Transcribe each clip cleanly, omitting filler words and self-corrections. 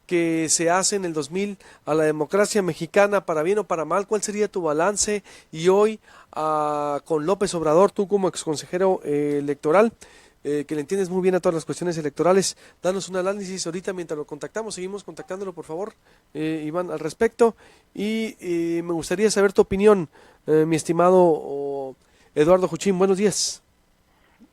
que se hace en el 2000 a la democracia mexicana, para bien o para mal. ¿Cuál sería tu balance? Y hoy, con López Obrador, tú como exconsejero electoral, que le entiendes muy bien a todas las cuestiones electorales, danos un análisis ahorita mientras lo contactamos. Seguimos contactándolo, por favor, Iván, al respecto. Y me gustaría saber tu opinión, mi estimado Eduardo Juchín. Buenos días.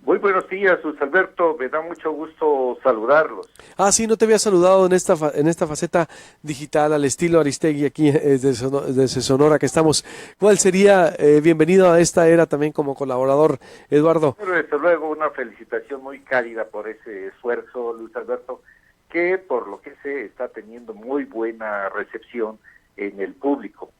Muy buenos días, Luis Alberto. Me da mucho gusto saludarlos. Sí, no te había saludado en esta faceta digital al estilo Aristegui aquí desde Sonora que estamos. ¿Cuál sería, bienvenido a esta era también como colaborador, Eduardo? Pero desde luego una felicitación muy cálida por ese esfuerzo, Luis Alberto, que por lo que sé está teniendo muy buena recepción en el público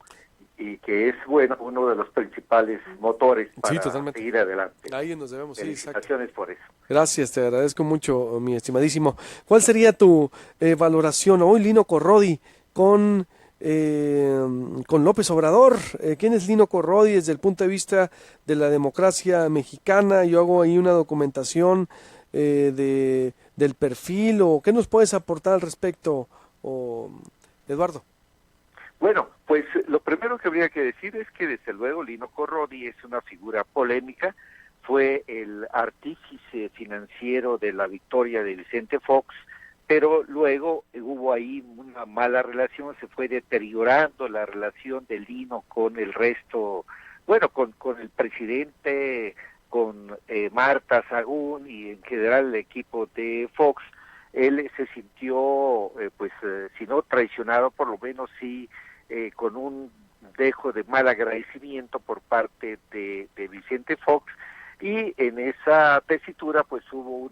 y que es bueno uno de los principales motores Sí, para totalmente. seguir adelante. Ahí nos debemos, sí, exacto. Felicitaciones por eso. Gracias, te agradezco mucho, mi estimadísimo. ¿Cuál sería tu valoración hoy, Lino Corrodi, con, eh, con López Obrador? ¿Quién es Lino Corrodi desde el punto de vista de la democracia mexicana? Yo hago ahí una documentación del perfil, o ¿qué nos puedes aportar al respecto, Eduardo? Bueno, pues lo primero que habría que decir es que desde luego Lino Corrodi es una figura polémica, fue el artífice financiero de la victoria de Vicente Fox, pero luego hubo ahí una mala relación, se fue deteriorando la relación de Lino con el resto, bueno, con el presidente, con Marta Sagún y en general el equipo de Fox. Él se sintió, si no traicionado, por lo menos sí con un dejo de mal agradecimiento por parte de Vicente Fox, y en esa tesitura pues hubo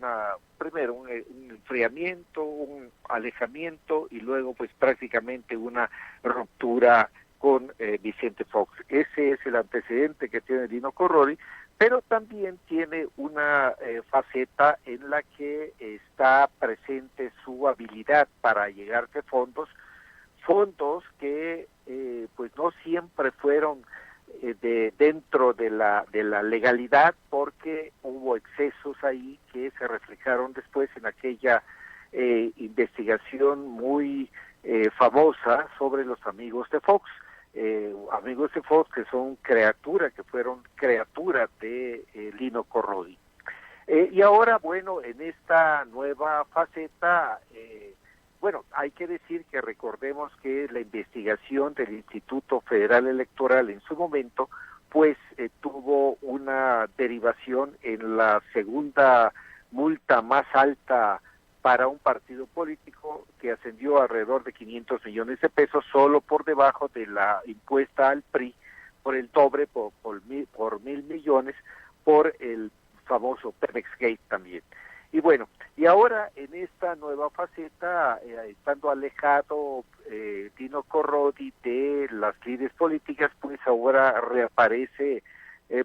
primero un enfriamiento, un alejamiento y luego pues prácticamente una ruptura con Vicente Fox. Ese es el antecedente que tiene Lino Corrodi, pero también tiene una faceta en la que está presente su habilidad para llegarse fondos que pues no siempre fueron dentro de la legalidad, porque hubo excesos ahí que se reflejaron después en aquella investigación muy famosa sobre los amigos de Fox. Amigos de Fox que fueron criaturas de Lino Corrodi. Y ahora, bueno, en esta nueva faceta, bueno, hay que decir que recordemos que la investigación del Instituto Federal Electoral en su momento, pues tuvo una derivación en la segunda multa más alta para un partido político, que ascendió alrededor de 500 millones de pesos, solo por debajo de la impuesta al PRI, por el doble, por 1,000 millones, por el famoso Pemex Gate también. Y bueno, y ahora en esta nueva faceta, estando alejado Lino Corrodi de las líderes políticas, pues ahora reaparece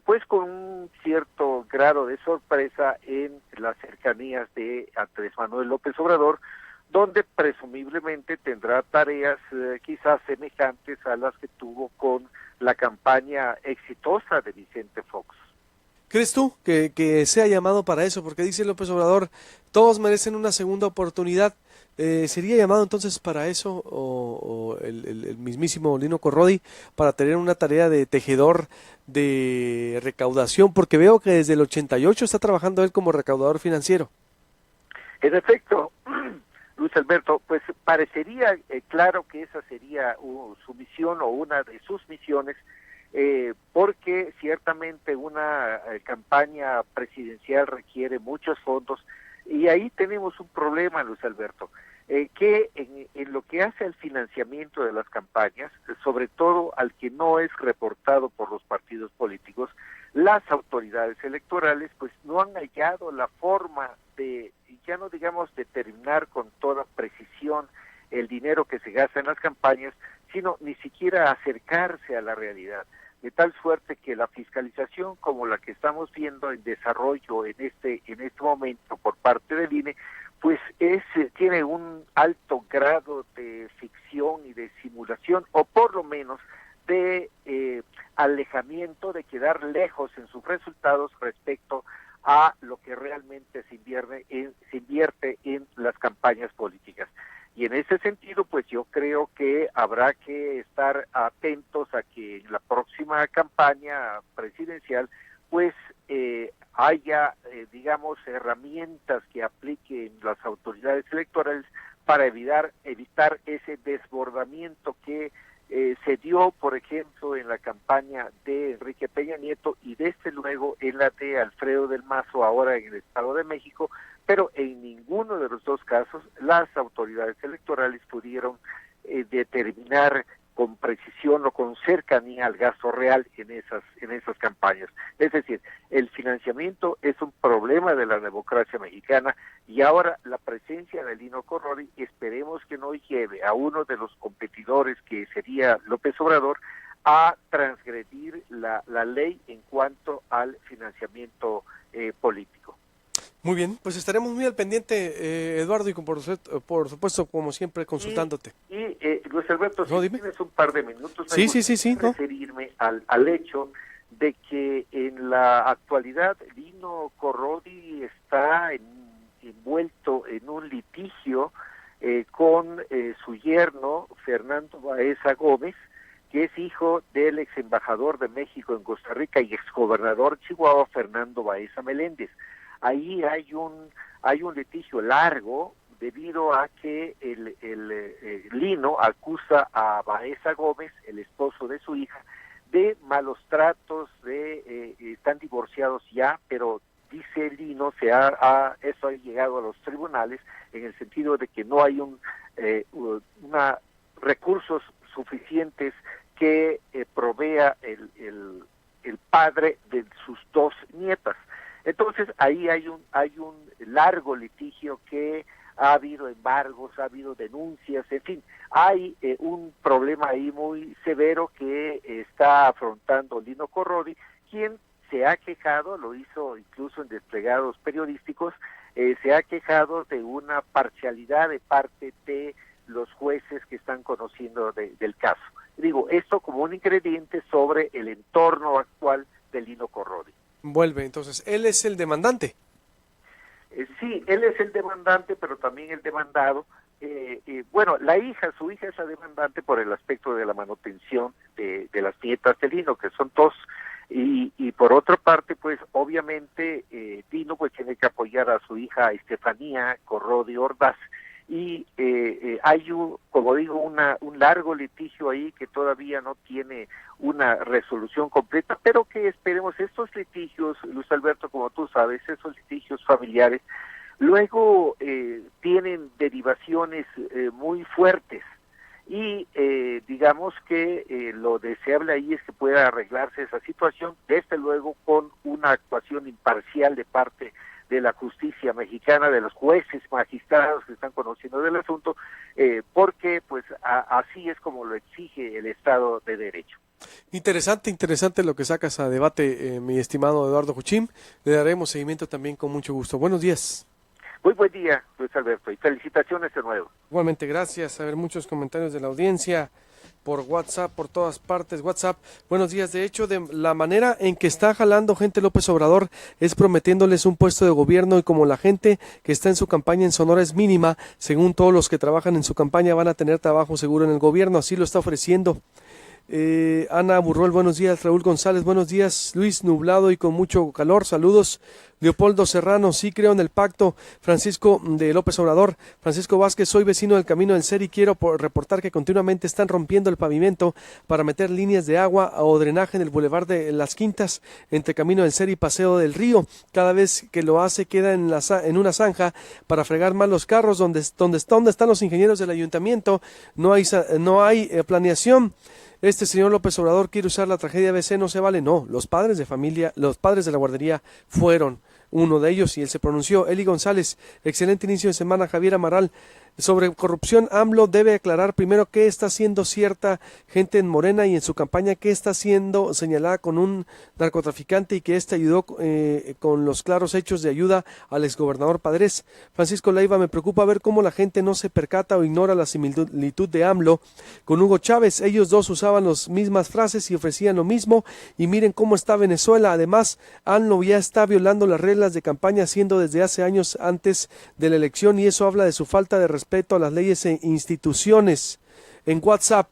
pues con un cierto grado de sorpresa en las cercanías de Andrés Manuel López Obrador, donde presumiblemente tendrá tareas quizás semejantes a las que tuvo con la campaña exitosa de Vicente Fox. ¿Crees tú que sea llamado para eso? Porque dice López Obrador, todos merecen una segunda oportunidad. ¿Sería llamado entonces para eso o el mismísimo Lino Corrodi para tener una tarea de tejedor de recaudación? Porque veo que desde el 88 está trabajando él como recaudador financiero. En efecto, Luis Alberto, pues parecería claro que esa sería su misión o una de sus misiones, porque ciertamente una campaña presidencial requiere muchos fondos, y ahí tenemos un problema, Luis Alberto, que en lo que hace al financiamiento de las campañas, sobre todo al que no es reportado por los partidos políticos, las autoridades electorales pues no han hallado la forma de, ya no digamos determinar con toda precisión el dinero que se gasta en las campañas, sino ni siquiera acercarse a la realidad, de tal suerte que la fiscalización como la que estamos viendo en desarrollo en este momento por parte del INE, pues tiene un alto grado de ficción y de simulación, o por lo menos de alejamiento, de quedar lejos en sus resultados respecto a lo que realmente se invierte en las campañas políticas. Y en ese sentido, pues yo creo que habrá que estar atentos a que en la próxima campaña presidencial, pues haya, digamos, herramientas que apliquen las autoridades electorales para evitar ese desbordamiento que se dio, por ejemplo, en la campaña de Enrique Peña Nieto y desde luego en la de Alfredo del Mazo, ahora en el Estado de México, pero en ninguno de los dos casos las autoridades electorales pudieron determinar con precisión o con cercanía al gasto real en esas campañas. Es decir, el financiamiento es un problema de la democracia mexicana y ahora la presencia de Lino Corrodi esperemos que no lleve a uno de los competidores, que sería López Obrador, a transgredir la ley en cuanto al financiamiento político. Muy bien, pues estaremos muy al pendiente, Eduardo, y por supuesto, como siempre, consultándote. Luis Alberto, si tienes un par de minutos, sí, referirme al hecho de que en la actualidad Lino Corrodi está envuelto en un litigio con su yerno, Fernando Baeza Gómez, que es hijo del ex embajador de México en Costa Rica y exgobernador de Chihuahua, Fernando Baeza Meléndez. Ahí hay un litigio largo debido a que el Lino acusa a Baeza Gómez, el esposo de su hija, de malos tratos, están divorciados ya, pero dice Lino, eso ha llegado a los tribunales en el sentido de que no hay recursos suficientes que provea el padre de sus dos nietas. Entonces ahí hay un largo litigio que ha habido embargos, ha habido denuncias, en fin, hay un problema ahí muy severo que está afrontando Lino Corrodi, quien se ha quejado, lo hizo incluso en desplegados periodísticos, se ha quejado de una parcialidad de parte de los jueces que están conociendo del caso. Digo, esto como un ingrediente sobre el entorno actual de Lino Corrodi. Vuelve, entonces, ¿él es el demandante? Sí, él es el demandante, pero también el demandado. Bueno, su hija es la demandante por el aspecto de la manutención de las nietas de Lino, que son dos. Y por otra parte, pues obviamente Lino pues tiene que apoyar a su hija Estefanía Corrodi Ordaz. Y hay como digo, un largo litigio ahí que todavía no tiene una resolución completa, pero que esperemos estos litigios, Luis Alberto, como tú sabes, esos litigios familiares, luego tienen derivaciones muy fuertes y digamos que lo deseable ahí es que pueda arreglarse esa situación, desde luego con una actuación imparcial de parte de la justicia mexicana, de los jueces, magistrados que están conociendo del asunto, porque pues así es como lo exige el Estado de Derecho. Interesante lo que sacas a debate, mi estimado Eduardo Juchín. Le daremos seguimiento también con mucho gusto. Buenos días. Muy buen día, Luis Alberto, y felicitaciones de nuevo. Igualmente, gracias. A ver, muchos comentarios de la audiencia por WhatsApp, por todas partes, WhatsApp. Buenos días. De hecho, de la manera en que está jalando gente López Obrador es prometiéndoles un puesto de gobierno, y como la gente que está en su campaña en Sonora es mínima, según todos los que trabajan en su campaña van a tener trabajo seguro en el gobierno, así lo está ofreciendo. Ana Burrol, buenos días. Raúl González, buenos días. Luis, nublado y con mucho calor, saludos. Leopoldo Serrano, sí creo en el pacto. Francisco de López Obrador. Francisco Vázquez, soy vecino del Camino del Ser y quiero reportar que continuamente están rompiendo el pavimento para meter líneas de agua o drenaje en el bulevar de Las Quintas entre Camino del Ser y Paseo del Río. Cada vez que lo hace queda en una zanja para fregar mal los carros. ¿Dónde están los ingenieros del ayuntamiento? No hay planeación. Este señor López Obrador quiere usar la tragedia ABC, no se vale. No, los padres de la guardería fueron uno de ellos y él se pronunció. Eli González, excelente inicio de semana. Javier Amaral, sobre corrupción, AMLO debe aclarar primero qué está haciendo cierta gente en Morena y en su campaña, qué está siendo señalada con un narcotraficante y que éste ayudó con los claros hechos de ayuda al exgobernador Padres. Francisco Leiva, me preocupa ver cómo la gente no se percata o ignora la similitud de AMLO con Hugo Chávez. Ellos dos usaban las mismas frases y ofrecían lo mismo, y miren cómo está Venezuela. Además, AMLO ya está violando las reglas de campaña, haciendo desde hace años antes de la elección, y eso habla de su falta de respeto respeto a las leyes e instituciones. En WhatsApp.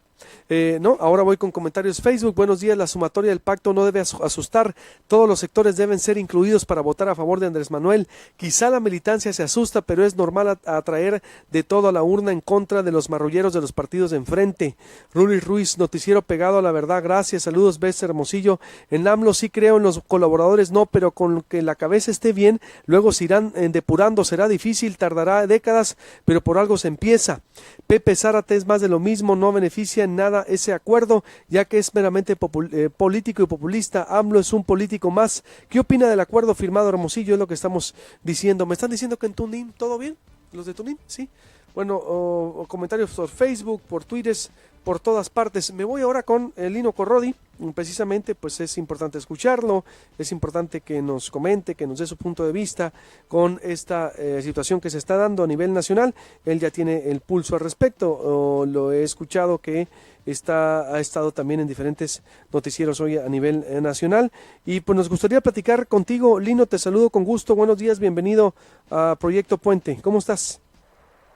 No, ahora voy con comentarios Facebook. Buenos días, la sumatoria del pacto no debe asustar. Todos los sectores deben ser incluidos para votar a favor de Andrés Manuel. Quizá la militancia se asusta, pero es normal atraer de todo a la urna en contra de los marrulleros de los partidos de enfrente. Ruli Ruiz, noticiero pegado a la verdad. Gracias, saludos, Bess Hermosillo. En AMLO sí creo, en los colaboradores no, pero con que la cabeza esté bien, luego se irán depurando. Será difícil, tardará décadas, pero por algo se empieza. Pepe Zárate, es más de lo mismo, no beneficia en nada ese acuerdo, ya que es meramente político y populista. AMLO es un político más. ¿Qué opina del acuerdo firmado, Hermosillo? Es lo que estamos diciendo. ¿Me están diciendo que en Tunín todo bien? ¿Los de Tunín? Sí. Bueno, o comentarios por Facebook, por Twitter, por todas partes. Me voy ahora con Lino Corrodi. Precisamente, pues es importante escucharlo, es importante que nos comente, que nos dé su punto de vista con esta situación que se está dando a nivel nacional. Él ya tiene el pulso al respecto, lo he escuchado que ha estado también en diferentes noticieros hoy a nivel nacional, y pues nos gustaría platicar contigo. Lino, te saludo con gusto, buenos días, bienvenido a Proyecto Puente, ¿cómo estás?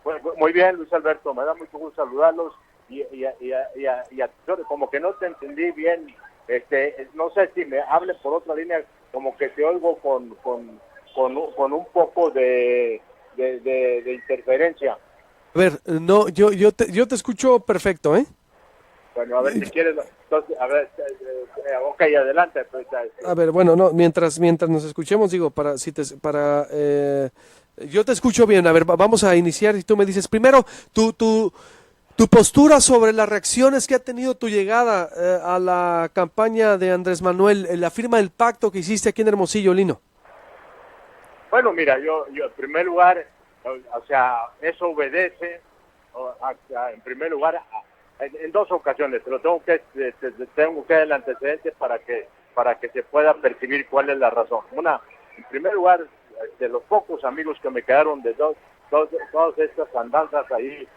Bueno, muy bien, Luis Alberto, me da mucho gusto saludarlos. Y como que no te entendí bien, no sé si me hable por otra línea, como que te oigo con un poco de interferencia. A ver, no, yo te escucho perfecto, ¿eh? Bueno, a ver si quieres, entonces, a ver, ok, adelante. Pues, a ver, bueno, no, mientras nos escuchemos, digo, yo te escucho bien. A ver, vamos a iniciar y tú me dices primero tu postura sobre las reacciones que ha tenido tu llegada a la campaña de Andrés Manuel, la firma del pacto que hiciste aquí en Hermosillo, Lino. Bueno, mira, yo en primer lugar, o sea, eso obedece, en primer lugar, en dos ocasiones. Tengo que dar el antecedente para que se pueda percibir cuál es la razón. Una, en primer lugar, de los pocos amigos que me quedaron de todas estas andanzas ahí,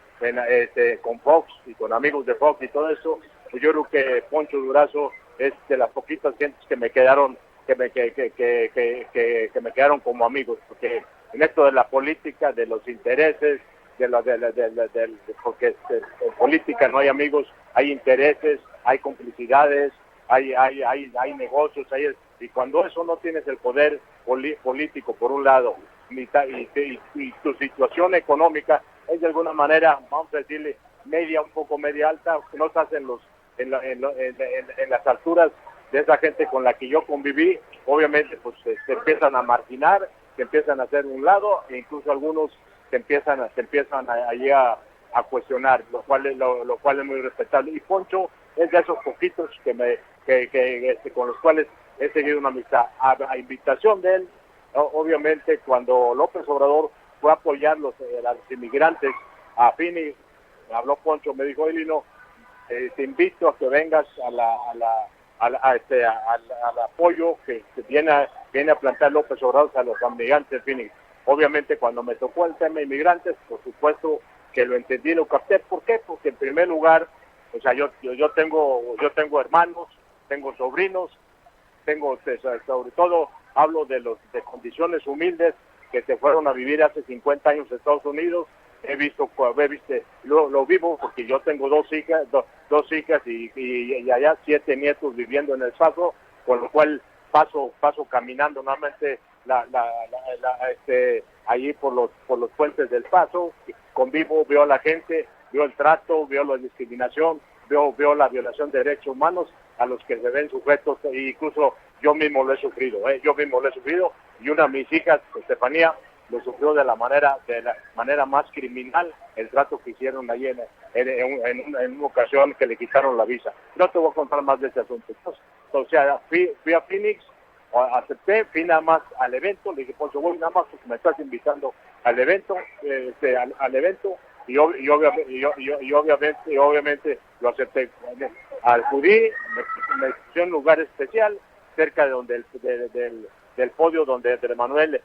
con Fox y con amigos de Fox y todo eso, pues yo creo que Poncho Durazo es de las poquitas gentes que me quedaron que me quedaron como amigos, porque en esto de la política, de los intereses, porque en política no hay amigos, hay intereses, hay complicidades, hay negocios, y cuando eso no tienes el poder político por un lado y tu situación económica es de alguna manera, vamos a decirle, un poco media alta, que no estás en las alturas de esa gente con la que yo conviví, obviamente pues se empiezan a marginar, se empiezan a hacer un lado, e incluso algunos se empiezan allí a cuestionar, lo cual es muy respetable. Y Poncho es de esos poquitos con los cuales he seguido una amistad. A invitación de él, obviamente, cuando López Obrador fue a apoyar a los inmigrantes a Phoenix, me habló Poncho, me dijo: Lino, te invito a que vengas al apoyo que viene a plantear López Obrador a los inmigrantes de Phoenix. Obviamente, cuando me tocó el tema de inmigrantes, por supuesto que lo entendí, lo capté. ¿Por qué? Porque en primer lugar, o sea, yo tengo hermanos, tengo sobrinos, sobre todo hablo de condiciones humildes que se fueron a vivir hace 50 años en Estados Unidos. Lo vivo porque yo tengo dos hijas y allá 7 nietos viviendo en El Paso, con lo cual paso caminando nuevamente allí por los puentes del Paso, convivo, veo a la gente, veo el trato, veo la discriminación, veo la violación de derechos humanos a los que se ven sujetos, e incluso yo mismo lo he sufrido, y una de mis hijas, Estefanía, lo sufrió de la manera más criminal, el trato que hicieron ahí en una ocasión que le quitaron la visa. No te voy a contar más de ese asunto. O sea, fui a Phoenix, acepté, fui nada más al evento, le dije: pues yo voy nada más porque me estás invitando al evento, y obviamente lo acepté. Acudí, me puse en un lugar especial, cerca de donde del podio donde Andrés Manuel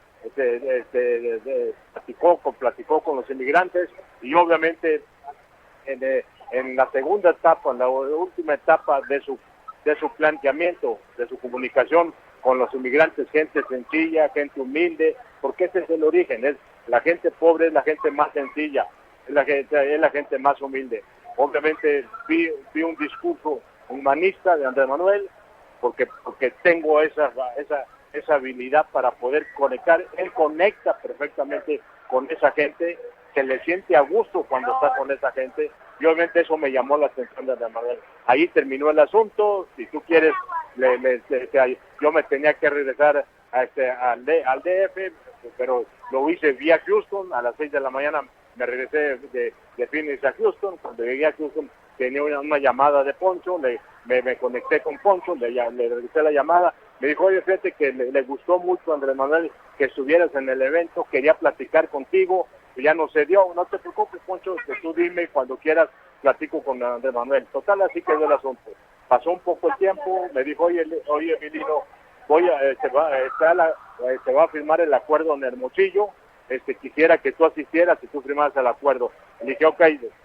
platicó con los inmigrantes, y obviamente en la segunda etapa, en la última etapa de su planteamiento, de su comunicación con los inmigrantes, gente sencilla, gente humilde, porque ese es el origen, es la gente pobre, es la gente más sencilla, es la gente más humilde. Obviamente vi un discurso humanista de Andrés Manuel, porque tengo esa habilidad para poder conectar. Él conecta perfectamente con esa gente, se le siente a gusto cuando está con esa gente, y obviamente eso me llamó la atención de Andrés Manuel. Ahí terminó el asunto. Si tú quieres, yo me tenía que regresar al DF, pero lo hice vía Houston. A las 6 de la mañana me regresé de Phoenix a Houston. Cuando llegué a Houston tenía una llamada de Poncho, me conecté con Poncho, le regresé la llamada. Me dijo, oye, fíjate que le gustó mucho a Andrés Manuel que estuvieras en el evento, quería platicar contigo, ya no se dio. No te preocupes, Poncho, que tú dime, cuando quieras platico con Andrés Manuel. Total, así quedó el asunto. Pasó un poco el tiempo, me dijo, oye Emilino, se va a firmar el acuerdo en Hermosillo, quisiera que tú asistieras y tú firmaras el acuerdo. Le dije, ok,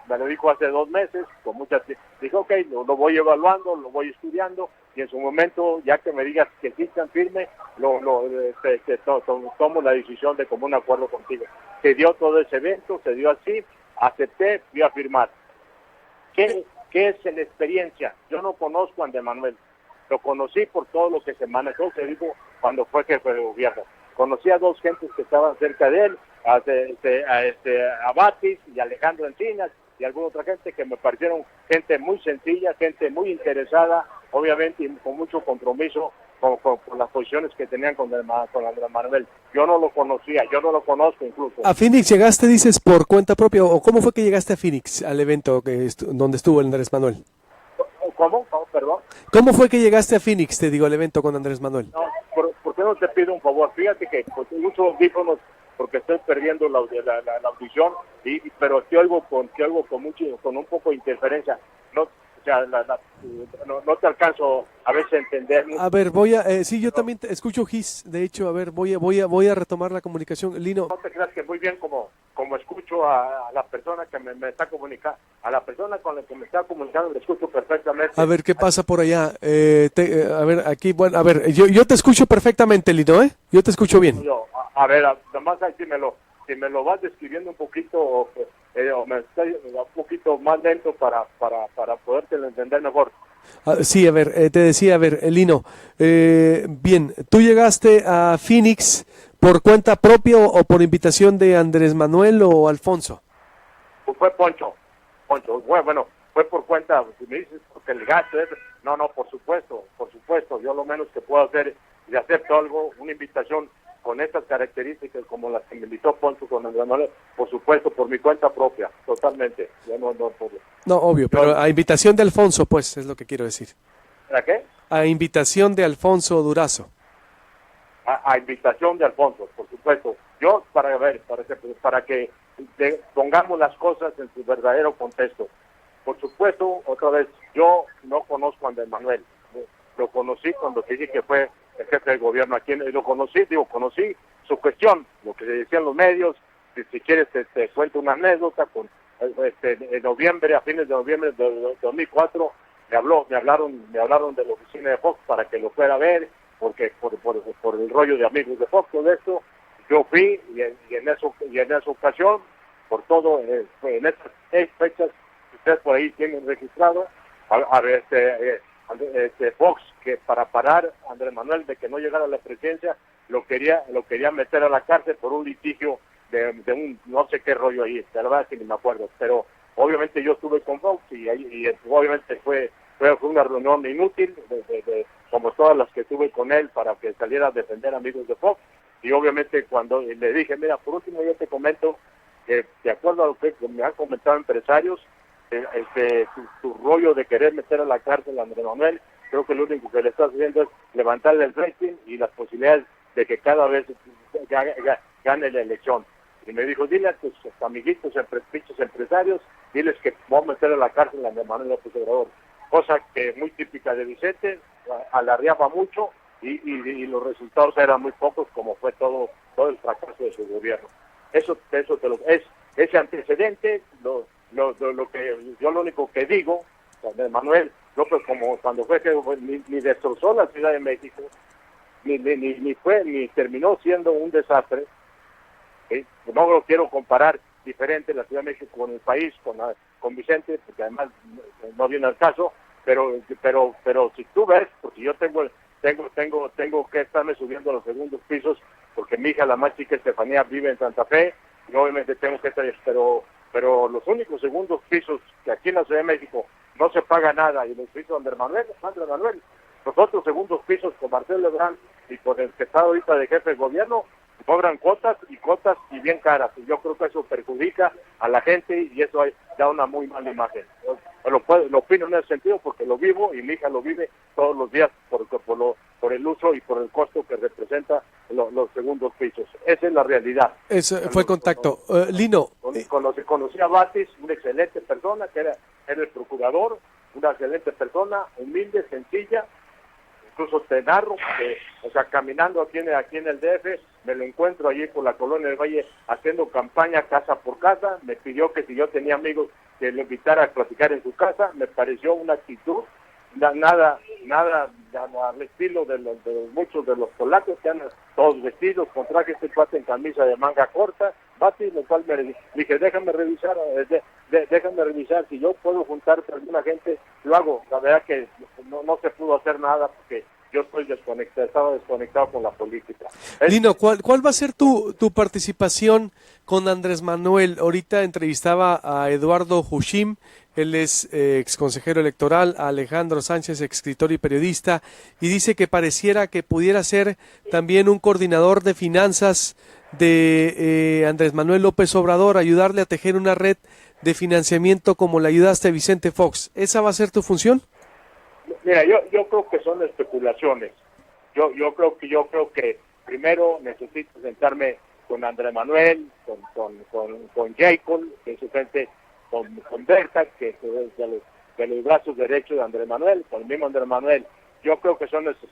me lo dijo hace 2 meses, con muchas. Dije, ok, lo voy evaluando, lo voy estudiando, y en su momento, ya que me digas que sí tan firme, tomo la decisión de común acuerdo contigo. Se dio todo ese evento, se dio así, acepté, fui a firmar. ¿Qué es la experiencia? Yo no conozco a Andrés Manuel, lo conocí por todo lo que se manejó, se dijo cuando fue jefe de gobierno. Conocí a 2 gentes que estaban cerca de él, a Batis y Alejandro Encinas y alguna otra gente que me parecieron gente muy sencilla, gente muy interesada, obviamente, y con mucho compromiso con las posiciones que tenían con Andrés Manuel. Yo no lo conocía, yo no lo conozco incluso. ¿A Phoenix llegaste, dices, por cuenta propia, o cómo fue que llegaste a Phoenix, al evento donde estuvo el Andrés Manuel? ¿Cómo? Perdón. ¿Cómo fue que llegaste a Phoenix, te digo, al evento con Andrés Manuel? No, ¿por qué no te pido un favor? Fíjate que uso audífonos porque estoy perdiendo la audición, pero te oigo con un poco de interferencia. No, o sea, no te alcanzo a veces a entender. A ver, sí, yo también te escucho Gis, de hecho, a ver, voy a retomar la comunicación. Lino. No te creas que muy bien como escucho a la persona que me está comunicando, a la persona con la que me está comunicando, le escucho perfectamente. A ver, ¿qué pasa por allá? A ver, aquí, bueno, a ver, yo te escucho perfectamente, Lino, ¿eh? Yo te escucho bien. A ver, además ahí si me lo vas describiendo un poquito, o me está un poquito más lento para poderte entender mejor. Sí, a ver, te decía, a ver, Lino, bien, ¿tú llegaste a Phoenix por cuenta propia o por invitación de Andrés Manuel o Alfonso? Fue Poncho, bueno, fue por cuenta, si me dices, porque el gasto es, no, por supuesto, yo lo menos que puedo hacer y acepto algo, una invitación con estas características como las que me invitó Poncho con Andrés Manuel, por supuesto, por mi cuenta propia, totalmente, yo no. No, obvio, pero a invitación de Alfonso, pues, es lo que quiero decir. ¿A qué? A invitación de Alfonso Durazo. A invitación de Alfonso, por supuesto. Yo, para que pongamos las cosas en su verdadero contexto. Por supuesto, otra vez, yo no conozco a Andrés Manuel. Lo conocí cuando te dije que fue el jefe del gobierno aquí. Conocí su cuestión, lo que se decía en los medios. Si quieres, te cuento una anécdota. En noviembre, a fines de noviembre de 2004, me hablaron de la oficina de Fox para que lo fuera a ver, porque por el rollo de amigos de Fox, todo esto. Yo fui y en esa ocasión, por todo, en estas 6 fechas que ustedes por ahí tienen registrado, Fox, que para parar a Andrés Manuel de que no llegara a la presidencia, lo quería meter a la cárcel por un litigio de un no sé qué rollo ahí, la verdad es que ni me acuerdo, pero obviamente yo estuve con Fox y obviamente fue una reunión inútil, como todas las que tuve con él para que saliera a defender amigos de Fox. Y obviamente cuando le dije, mira, por último yo te comento que de acuerdo a lo que me han comentado empresarios, tu rollo de querer meter a la cárcel a Andrés Manuel, creo que lo único que le estás haciendo es levantarle el rating y las posibilidades de que cada vez gane la elección. Y me dijo, dile a tus amiguitos, pinches empresarios, diles que vamos a meter a la cárcel a Andrés Manuel López Obrador. Cosa que muy típica de Vicente, alardeaba mucho, y los resultados eran muy pocos, como fue todo el fracaso de su gobierno. Eso es ese antecedente, lo que yo lo único que digo, Andrés Manuel López, como cuando fue que ni destrozó la Ciudad de México, ni terminó siendo un desastre. No lo quiero comparar diferente la Ciudad de México con el país, con Vicente, porque además no viene al caso, pero si tú ves, porque yo tengo que estarme subiendo a los segundos pisos, porque mi hija, la más chica, Estefanía, vive en Santa Fe, y obviamente tengo que estar, pero los únicos segundos pisos que aquí en la Ciudad de México no se paga nada, y los pisos de Andrés Manuel, los otros segundos pisos con Marcelo Ebrard y con el que está ahorita de jefe de gobierno, cobran cuotas y bien caras, y yo creo que eso perjudica a la gente y eso da una muy mala imagen. Lo opino en ese sentido porque lo vivo y mi hija lo vive todos los días por el uso y por el costo que representa los segundos pisos. Esa es la realidad. Eso fue contacto. Lino. Conocí a Batis, una excelente persona, que era el procurador, una excelente persona, humilde, sencilla. Incluso te narro, caminando aquí en el DF, me lo encuentro allí por la Colonia del Valle haciendo campaña casa por casa, me pidió que si yo tenía amigos que lo invitara a platicar en su casa, me pareció una actitud, nada al estilo de muchos de los polacos que andan todos vestidos, con traje en camisa de manga corta, Batis, lo cual me dije, déjame revisar, si yo puedo juntarte a alguna gente, lo hago. La verdad que no se pudo hacer nada porque yo estaba desconectado con la política. Lino, ¿cuál va a ser tu participación con Andrés Manuel? Ahorita entrevistaba a Eduardo Hushim, él es exconsejero electoral, a Alejandro Sánchez, escritor y periodista, y dice que pareciera que pudiera ser también un coordinador de finanzas de Andrés Manuel López Obrador, ayudarle a tejer una red de financiamiento como le ayudaste a Vicente Fox. ¿Esa va a ser tu función? Mira, yo creo que son especulaciones. Yo creo que primero necesito sentarme con Andrés Manuel, con Jacob, que es su frente, con Berta, que es de los brazos derechos de Andrés Manuel, con el mismo Andrés Manuel. Yo creo que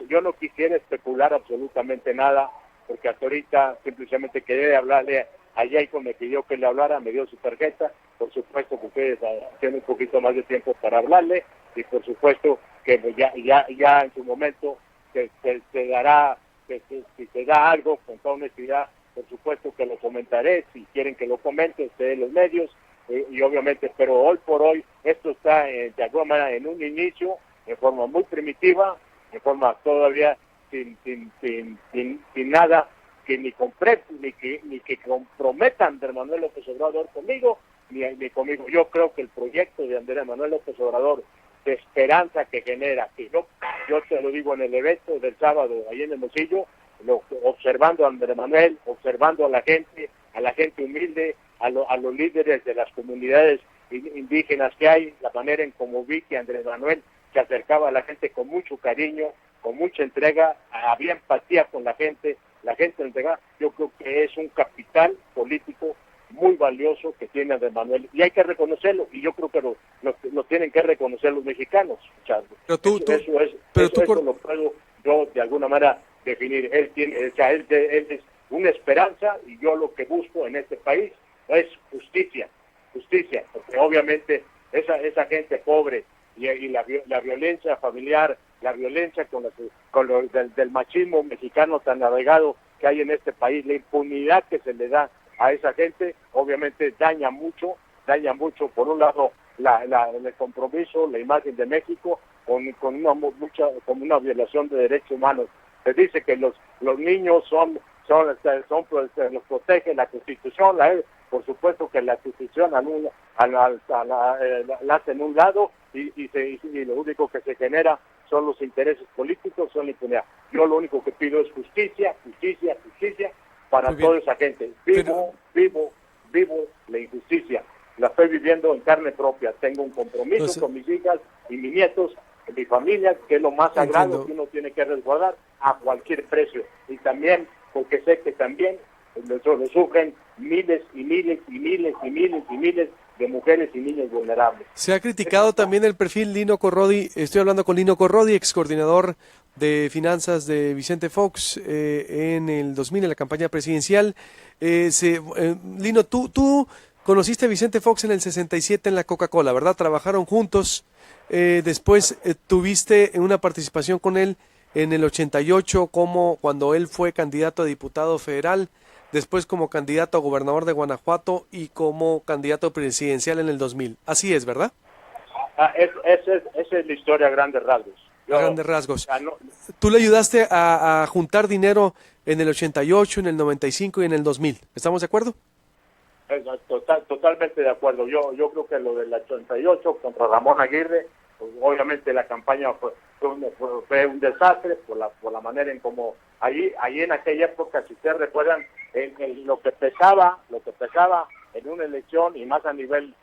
yo no quisiera especular absolutamente nada, porque hasta ahorita simplemente quería hablarle a Jacob, me pidió que le hablara, me dio su tarjeta, por supuesto que ustedes tienen un poquito más de tiempo para hablarle, y por supuesto que ya en su momento se dará, si se da algo con toda honestidad, por supuesto que lo comentaré, si quieren que lo comente ustedes los medios, y obviamente, pero hoy por hoy esto está de alguna manera en un inicio, en forma muy primitiva, en forma todavía sin nada que ni que comprometa a Andrés Manuel López Obrador conmigo, ni conmigo. Yo creo que el proyecto de Andrés Manuel López Obrador, de esperanza que genera, que yo te lo digo en el evento del sábado, ahí en el Hermosillo, observando a Andrés Manuel, observando a la gente humilde, a los líderes de las comunidades indígenas que hay, la manera en cómo vi que Andrés Manuel se acercaba a la gente con mucho cariño, con mucha entrega, había empatía con la gente entregaba. Yo creo que es un capital político muy valioso que tiene Andrés Manuel, y hay que reconocerlo, y yo creo que lo tienen que reconocer los mexicanos. Eso lo puedo yo de alguna manera definir. Él es una esperanza, y yo lo que busco en este país es justicia, porque obviamente esa gente pobre y la violencia familiar, la violencia del machismo mexicano tan navegado que hay en este país, la impunidad que se le da a esa gente, obviamente daña mucho, por un lado el compromiso, la imagen de México, con una violación de derechos humanos. Se dice que los niños los protege la Constitución, por supuesto que la Constitución la hace en un lado, y lo único que se genera son los intereses políticos, son la impunidad. Yo lo único que pido es justicia para toda esa gente. Vivo la injusticia, la estoy viviendo en carne propia. Tengo un compromiso con mis hijas y mis nietos, con mi familia, que es lo más sagrado que uno tiene que resguardar a cualquier precio. Y también, porque sé que también lo sufren miles de mujeres y niños vulnerables. Se ha criticado también el perfil Lino Corrodi. Estoy hablando con Lino Corrodi, ex coordinador de finanzas de Vicente Fox en el 2000, en la campaña presidencial. Lino, tú conociste a Vicente Fox en el 67 en la Coca-Cola, ¿verdad? Trabajaron juntos. Después tuviste una participación con él en el 88, como cuando él fue candidato a diputado federal. después como candidato a gobernador de Guanajuato y como candidato presidencial en el 2000. Así es, ¿verdad? Esa es la historia a grandes rasgos. A grandes rasgos. No, Tú le ayudaste a juntar dinero en el 88, en el 95 y en el 2000. ¿Estamos de acuerdo? Totalmente de acuerdo. Yo creo que lo del 88 contra Ramón Aguirre, pues, obviamente la campaña fue un desastre por la manera en como ahí en aquella época, si ustedes recuerdan, lo que pesaba en una elección y más a nivel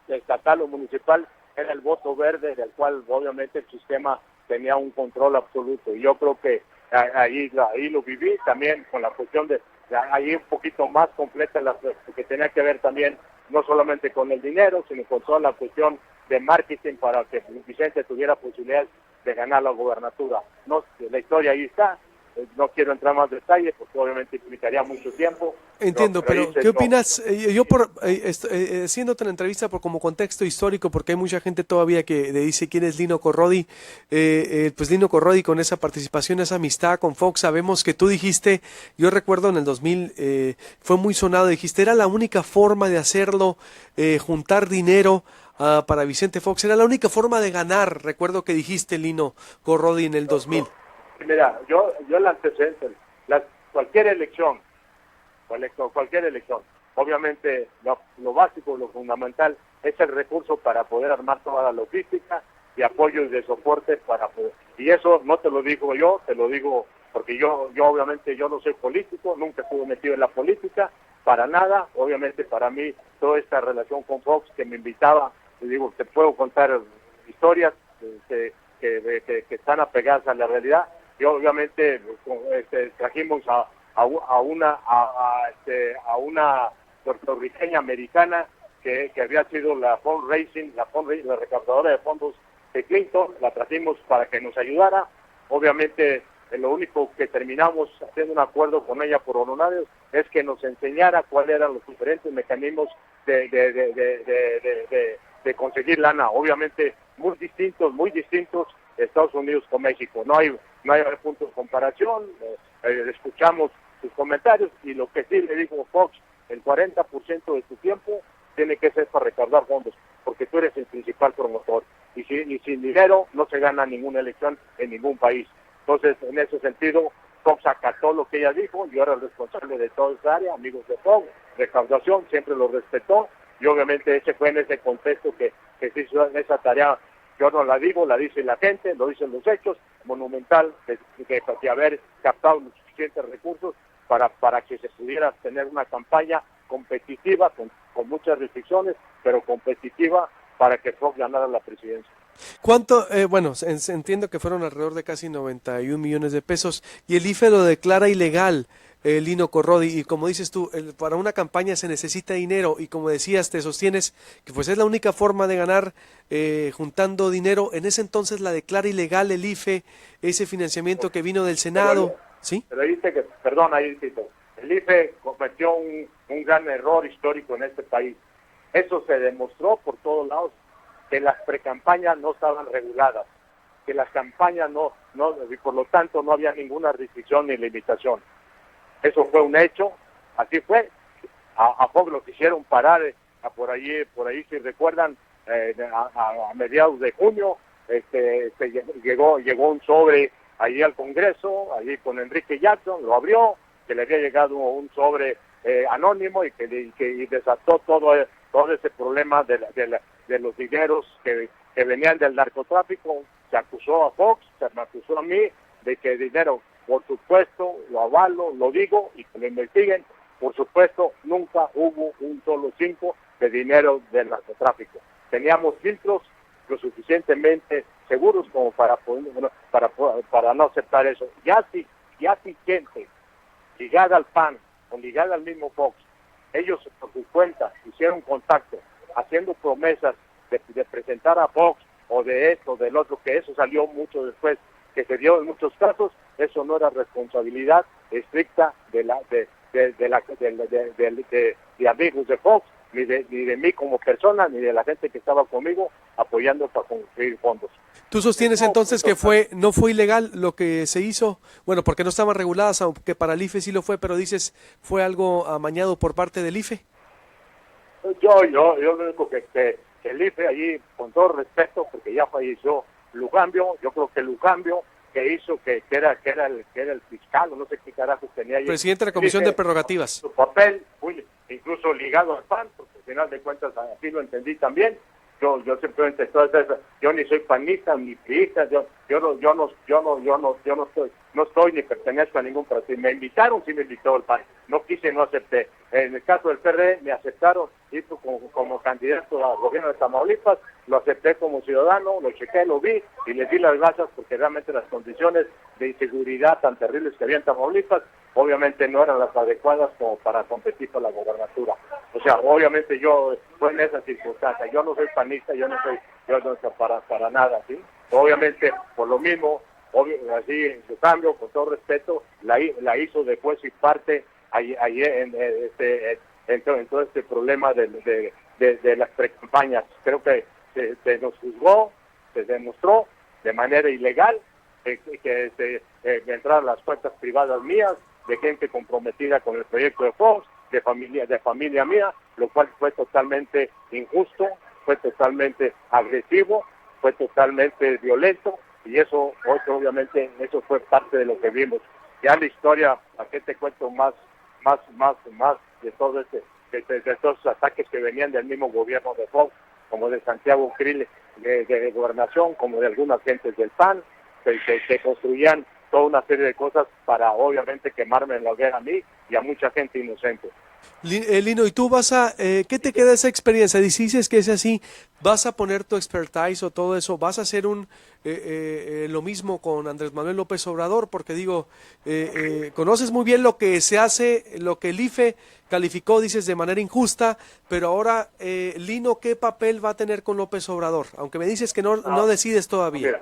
estatal o municipal era el voto verde, del cual obviamente el sistema tenía un control absoluto. Y yo creo que ahí lo viví también con la cuestión de ahí un poquito más completa, porque tenía que ver también no solamente con el dinero, sino con toda la cuestión de marketing para que Vicente tuviera posibilidades de ganar la gobernatura. No, la historia ahí está, no quiero entrar más detalles porque obviamente implicaría mucho tiempo. Entiendo, pero ¿qué opinas? Yo haciéndote la entrevista como contexto histórico, porque hay mucha gente todavía que le dice quién es Lino Corrodi, pues Lino Corrodi con esa participación, esa amistad con Fox, sabemos que tú dijiste, yo recuerdo en el 2000 fue muy sonado, dijiste, era la única forma de hacerlo, juntar dinero para Vicente Fox, era la única forma de ganar, recuerdo que dijiste Lino Corrodi en el 2000. Mira, yo el antecedente, cualquier elección, obviamente lo básico, lo fundamental es el recurso para poder armar toda la logística y apoyo y de soporte para poder, y eso no te lo digo yo, te lo digo porque yo obviamente yo no soy político, nunca estuve metido en la política, para nada. Obviamente para mí toda esta relación con Fox que me invitaba, te digo, te puedo contar historias que están apegadas a la realidad. Y obviamente trajimos a una puertorriqueña americana que había sido la recaudadora de fondos de Clinton, la trajimos para que nos ayudara. Obviamente lo único que terminamos haciendo un acuerdo con ella por honorarios es que nos enseñara cuáles eran los diferentes mecanismos de conseguir lana. Obviamente muy distintos Estados Unidos con México. No hay punto de comparación. Escuchamos sus comentarios y lo que sí le dijo Fox, el 40% de tu tiempo tiene que ser para recaudar fondos, porque tú eres el principal promotor. Y sin dinero no se gana ninguna elección en ningún país. Entonces, en ese sentido, Fox acató lo que ella dijo. Yo era el responsable de toda esa área, amigos de Fox, recaudación, siempre lo respetó. Y obviamente ese fue en ese contexto que se hizo esa tarea. Yo no la digo, la dice la gente, lo dicen los hechos, monumental, de haber captado los suficientes recursos para que se pudiera tener una campaña competitiva, con muchas restricciones, pero competitiva, para que Fox ganara la presidencia. ¿Cuánto? Bueno, entiendo que fueron alrededor de casi 91 millones de pesos y el IFE lo declara ilegal, Lino Corrodi, y como dices tú, para una campaña se necesita dinero y como decías, te sostienes que pues es la única forma de ganar juntando dinero. En ese entonces la declara ilegal el IFE, ese financiamiento que vino del Senado, ¿sí? Pero dice que, perdón, ahí dice, el IFE cometió un gran error histórico en este país. Eso se demostró por todos lados, que las precampañas no estaban reguladas, que las campañas y por lo tanto no había ninguna restricción ni limitación. Eso fue un hecho, así fue. A Fox lo quisieron parar por ahí si recuerdan, a mediados de junio, llegó un sobre allí al Congreso, allí con Enrique Jackson, lo abrió, que le había llegado un sobre anónimo y que desató todo ese problema de los dineros que venían del narcotráfico. Se acusó a Fox, se me acusó a mí de que dinero, por supuesto, lo avalo, lo digo y que lo investiguen. Por supuesto, nunca hubo un solo 5 de dinero del narcotráfico. Teníamos filtros lo suficientemente seguros como para no aceptar eso. Ya si gente ligada al PAN o ligada al mismo Fox, ellos por su cuenta hicieron contacto, haciendo promesas de presentar a Fox o de esto, del otro, que eso salió mucho después, que se dio en muchos casos. Eso no era responsabilidad estricta de amigos de Fox, ni de mí como persona, ni de la gente que estaba conmigo apoyando para conseguir fondos. ¿Tú sostienes entonces que no fue ilegal lo que se hizo? Bueno, porque no estaban reguladas, aunque para el IFE sí lo fue, pero dices, ¿fue algo amañado por parte del IFE? Yo lo único que el IFE allí, con todo respeto, porque ya falleció Lujambio, yo creo que Lujambio que hizo que era el fiscal, o no sé qué carajo tenía ahí. Presidente de la Comisión de Prerrogativas. Su papel, incluso ligado al PAN, porque al final de cuentas así lo entendí también. Yo simplemente yo ni soy panista ni priista, yo no estoy ni pertenezco a ningún partido. Me invitaron, sí me invitó el PAN, no quise, no acepté. En el caso del PRD me aceptaron, y como candidato al gobierno de Tamaulipas, lo acepté como ciudadano, lo chequé, lo vi y les di las gracias porque realmente las condiciones de inseguridad tan terribles que había en Tamaulipas obviamente no eran las adecuadas como para competir por la gobernatura. O sea, obviamente yo fue en esa circunstancia, yo no soy panista, yo no soy para nada, ¿sí? Obviamente, por lo mismo, así en su cambio, con todo respeto, la hizo de juez y parte ayer en todo este problema de las precampañas. Creo que se nos juzgó, se demostró de manera ilegal que entraron las cuentas privadas mías, de gente comprometida con el proyecto de Fox, de familia mía, lo cual fue totalmente injusto, fue totalmente agresivo, fue totalmente violento, y eso obviamente eso fue parte de lo que vimos. Ya la historia, ¿a qué te cuento más de todo de todos los ataques que venían del mismo gobierno de Fox, como de Santiago Krill de Gobernación, como de algunas gentes del PAN, que construían toda una serie de cosas para obviamente quemarme en la hoguera a mí y a mucha gente inocente. Lino, ¿y tú qué te queda de esa experiencia? Dices que es así, ¿vas a poner tu expertise o todo eso? ¿Vas a hacer lo mismo con Andrés Manuel López Obrador? Porque digo, conoces muy bien lo que se hace, lo que el IFE calificó, dices, de manera injusta, pero ahora, Lino, ¿qué papel va a tener con López Obrador? Aunque me dices que no decides todavía.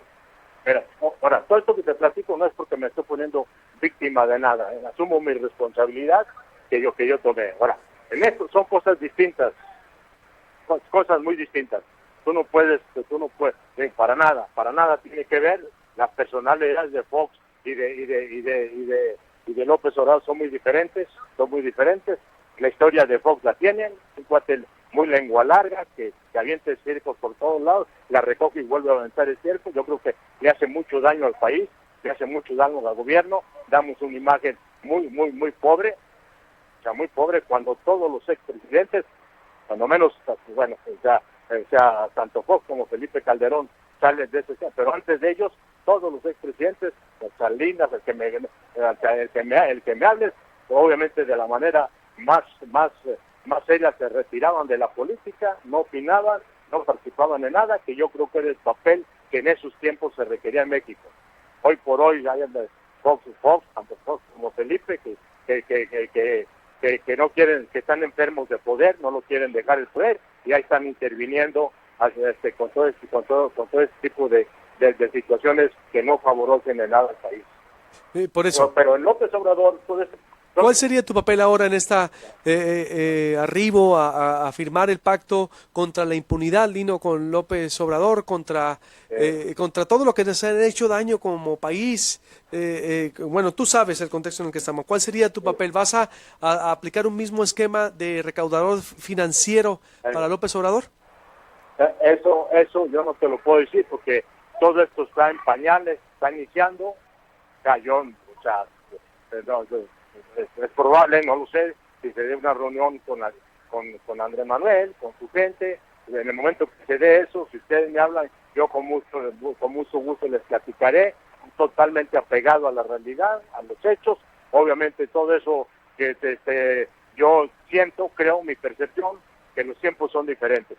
Mira, ahora, todo esto que te platico no es porque me estoy poniendo víctima de nada, asumo mi responsabilidad que yo tomé. Ahora, en esto son cosas distintas, cosas muy distintas. Tú no puedes, para nada tiene que ver. Las personalidades de Fox y de López Obrador son muy diferentes. La historia de Fox la tienen, un cuate muy lengua larga, que avienta circos por todos lados, la recoge y vuelve a aventar el circo. Yo creo que le hace mucho daño al país, le hace mucho daño al gobierno, damos una imagen muy pobre, o sea, muy pobre, cuando todos los expresidentes, cuando menos, bueno, sea tanto Fox como Felipe Calderón salen de ese, pero antes de ellos, todos los expresidentes, Salinas, el que me hables, obviamente de la manera más seria se retiraban de la política, no opinaban, no participaban en nada, que yo creo que era el papel que en esos tiempos se requería en México. Hoy por hoy hay Fox, tanto Fox como Felipe, que no quieren, que están enfermos de poder, no lo quieren dejar el poder, y ahí están interviniendo con todo este tipo de situaciones que no favorecen en nada al país. Por eso. Pero en López Obrador, todo esto. ¿Cuál sería tu papel ahora en esta arribo a firmar el pacto contra la impunidad, Lino, con López Obrador, contra todo lo que nos han hecho daño como país? Bueno, tú sabes el contexto en el que estamos. ¿Cuál sería tu papel? ¿Vas a aplicar un mismo esquema de recaudador financiero para López Obrador? Eso yo no te lo puedo decir porque todo esto está en pañales, está iniciando. Es probable, no lo sé, si se dé una reunión con Andrés Manuel, con su gente, en el momento que se dé eso, si ustedes me hablan, yo con mucho gusto les platicaré, totalmente apegado a la realidad, a los hechos. Obviamente todo eso que yo siento, creo, mi percepción, que los tiempos son diferentes.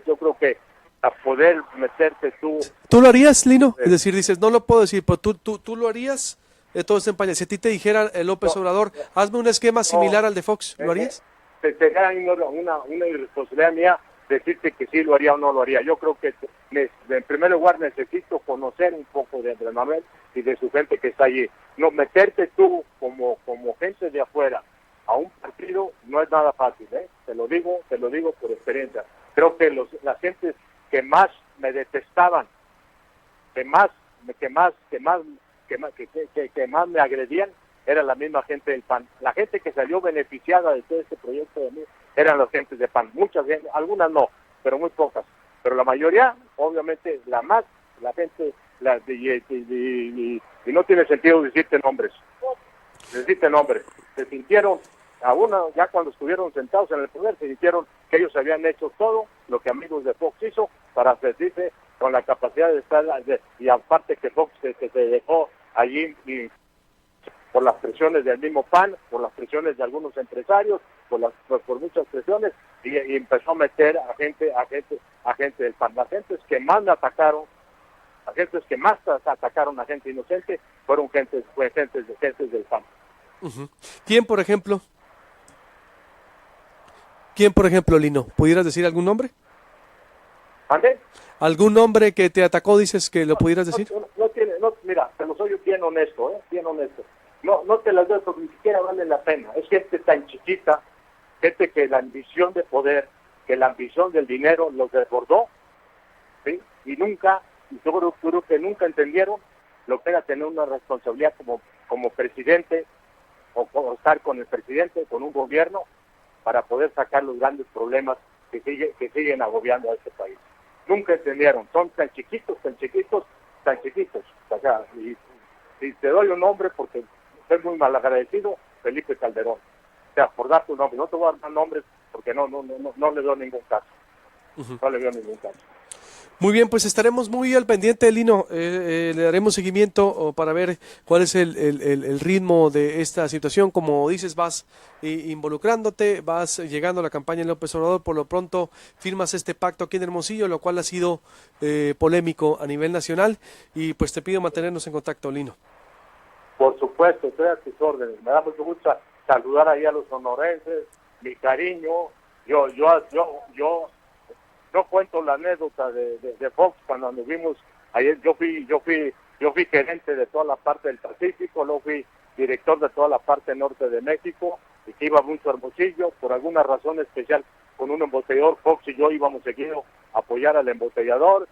Yo creo que a poder meterte tú... ¿Tú lo harías, Lino? Es decir, dices, no lo puedo decir, pero ¿tú lo harías? Todo está en pañales. Si a ti te dijera López Obrador, hazme un esquema similar al de Fox, ¿lo harías? Sería una irresponsabilidad mía decirte que sí lo haría o no lo haría. Yo creo que en primer lugar necesito conocer un poco de Andrés Manuel y de su gente que está allí. No meterte tú como gente de afuera a un partido no es nada fácil, ¿eh? Te lo digo por experiencia. Creo que las gentes que más me detestaban, que más me agredían, era la misma gente del PAN. La gente que salió beneficiada de todo este proyecto de mí eran las gentes de PAN. Muchas gente, algunas no, pero muy pocas. Pero la mayoría, obviamente, la gente, y no tiene sentido decirte nombres. Se sintieron, ya cuando estuvieron sentados en el poder, se sintieron que ellos habían hecho todo lo que Amigos de Fox hizo para servirse con la capacidad de estar, y aparte que Fox se dejó allí y por las presiones del mismo PAN, por las presiones de algunos empresarios, por muchas presiones, y empezó a meter a gente del PAN. Las gentes que más me atacaron, a gente inocente, fueron gentes del PAN. Uh-huh. ¿Quién, por ejemplo, Lino? ¿Pudieras decir algún nombre? ¿Ande? ¿Algún nombre que te atacó, dices que lo pudieras decir? Mira, te lo soy bien honesto, bien honesto. No te las doy porque ni siquiera vale la pena. Es gente tan chiquita, gente que la ambición de poder, que la ambición del dinero los desbordó, ¿sí? Y yo creo que nunca entendieron lo que era tener una responsabilidad como presidente, o estar con el presidente, con un gobierno, para poder sacar los grandes problemas que siguen agobiando a este país. Nunca entendieron, son tan chiquitos. O sea, y te doy un nombre porque estoy muy mal agradecido, Felipe Calderón. O sea, por dar tu nombre, no te voy a dar nombres porque no le doy ningún caso. Uh-huh. No le veo ningún caso. Muy bien, pues estaremos muy al pendiente, Lino. Le daremos seguimiento para ver cuál es el ritmo de esta situación. Como dices, vas involucrándote, vas llegando a la campaña de López Obrador. Por lo pronto firmas este pacto aquí en Hermosillo, lo cual ha sido polémico a nivel nacional. Y pues te pido mantenernos en contacto, Lino. Por supuesto, estoy a tus órdenes. Me da mucho gusto saludar ahí a los sonorenses, mi cariño. Yo cuento la anécdota de Fox cuando nos vimos ayer. Yo fui gerente de toda la parte del Pacífico, luego fui director de toda la parte norte de México, y que iba mucho a Hermosillo, por alguna razón especial, con un embotellador. Fox y yo íbamos seguido a apoyar al embotellador,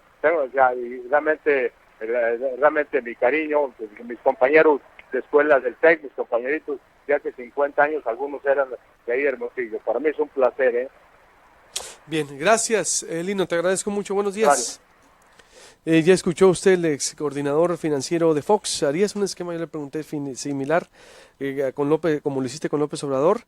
y realmente mi cariño, mis compañeros de escuela del TEC, mis compañeritos de hace 50 años, algunos eran de ahí de Hermosillo. Para mí es un placer, Bien, gracias, Lino, te agradezco mucho. Buenos días. Ya escuchó usted el ex coordinador financiero de Fox. ¿Harías un esquema? Yo le pregunté similar con López, como lo hiciste con López Obrador.